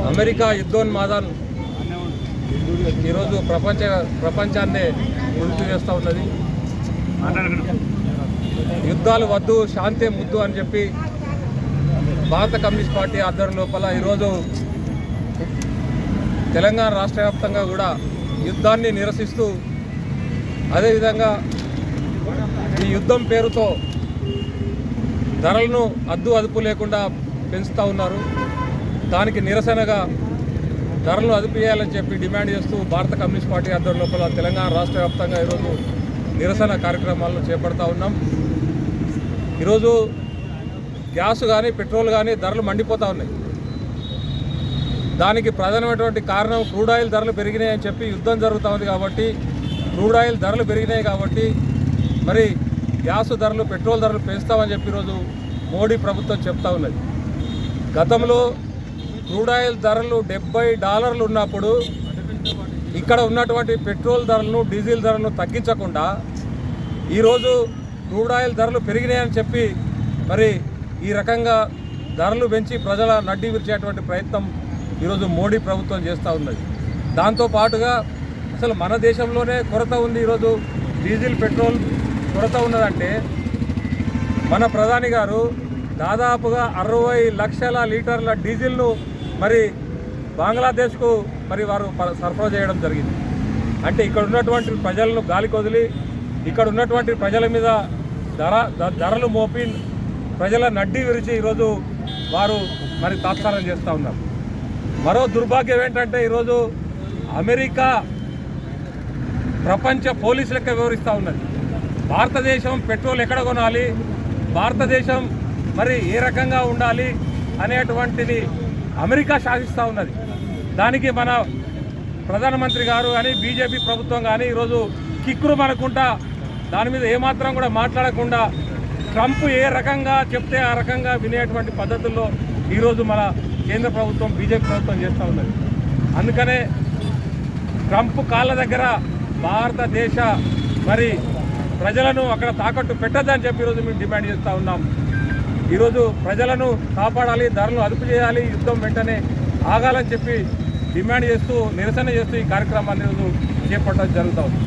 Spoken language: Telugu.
అమెరికా యుద్ధోన్మాదం ఈరోజు ప్రపంచాన్నే ముందుకు చేస్తూ ఉన్నది. యుద్ధాలు వద్దు, శాంతే ముద్దు అని చెప్పి భారత కమ్యూనిస్ట్ పార్టీ ఆధ్వర్యం లోపల ఈరోజు తెలంగాణ రాష్ట్ర వ్యాప్తంగా కూడా యుద్ధాన్ని నిరసిస్తూ, అదేవిధంగా ఈ యుద్ధం పేరుతో ధరలను అదుపు లేకుండా పెంచుతూ ఉన్నారు. దానికి నిరసనగా ధరలను అదుపు చేయాలని చెప్పి డిమాండ్ చేస్తూ భారత కమ్యూనిస్ట్ పార్టీ ఆధ్వర్యం లోపల తెలంగాణ రాష్ట్ర వ్యాప్తంగా ఈరోజు నిరసన కార్యక్రమాలను చేపడతా ఉన్నాం. ఈరోజు గ్యాస్ కానీ పెట్రోల్ కానీ ధరలు మండిపోతూ ఉన్నాయి. దానికి ప్రధానమైనటువంటి కారణం క్రూడ్ ఆయిల్ ధరలు పెరిగినాయని చెప్పి యుద్ధం జరుగుతూ ఉంది కాబట్టి, క్రూడ్ ఆయిల్ ధరలు పెరిగినాయి కాబట్టి మరి గ్యాస్ ధరలు పెట్రోల్ ధరలు పెంచుతామని చెప్పి ఈరోజు మోడీ ప్రభుత్వం చెప్తా ఉన్నది. గతంలో క్రూడ్ ఆయిల్ ధరలు $70 ఉన్నప్పుడు ఇక్కడ ఉన్నటువంటి పెట్రోల్ ధరలను డీజిల్ ధరలను తగ్గించకుండా ఈరోజు క్రూడ్ ఆయిల్ ధరలు పెరిగినాయని చెప్పి మరి ఈ రకంగా ధరలు పెంచి ప్రజల నడ్డి విరిచేటువంటి ప్రయత్నం ఈరోజు మోడీ ప్రభుత్వం చేస్తూ ఉన్నది. దాంతోపాటుగా అసలు మన దేశంలోనే కొరత ఉంది. ఈరోజు డీజిల్ పెట్రోల్ కొరత ఉన్నదంటే మన ప్రధాని గారు దాదాపుగా 60 లక్షల లీటర్ల డీజిల్ను మరి బంగ్లాదేశ్కు మరి వారు సరఫరా చేయడం జరిగింది. అంటే ఇక్కడ ఉన్నటువంటి ప్రజలను గాలికి వదిలి ఇక్కడ ఉన్నటువంటి ప్రజల మీద ధరలు మోపి ప్రజల నడ్డి విరిచి ఈరోజు వారు మరి తాత్సారం చేస్తూ ఉన్నారు. మరో దుర్భాగ్యం ఏంటంటే ఈరోజు అమెరికా ప్రపంచ పోలీసు లెక్క వివరిస్తూ ఉన్నది. భారతదేశం పెట్రోల్ ఎక్కడ కొనాలి, భారతదేశం మరి ఏ రకంగా ఉండాలి అనేటువంటిది అమెరికా శాసిస్తూ ఉన్నది. దానికి మన ప్రధానమంత్రి గారు కానీ బీజేపీ ప్రభుత్వం కానీ ఈరోజు కిక్కురు మనకుంటా దాని మీద ఏమాత్రం కూడా మాట్లాడకుండా ట్రంప్ ఏ రకంగా చెప్తే ఆ రకంగా వినేటువంటి పద్ధతుల్లో ఈరోజు మన కేంద్ర ప్రభుత్వం బీజేపీ ప్రభుత్వం చేస్తూ ఉన్నది. అందుకనే ట్రంప్ కాళ్ళ దగ్గర భారతదేశ మరి ప్రజలను అక్కడ తాకట్టు పెట్టద్దని చెప్పి ఈరోజు మేము డిమాండ్ చేస్తూ ఉన్నాం. ఈరోజు ప్రజలను కాపాడాలి, ధరలు అదుపు చేయాలి, యుద్ధం వెంటనే ఆగాలని చెప్పి డిమాండ్ చేస్తూ నిరసన చేస్తూ ఈ కార్యక్రమాన్ని ఈరోజు చేపట్టడం జరుగుతూ ఉంది.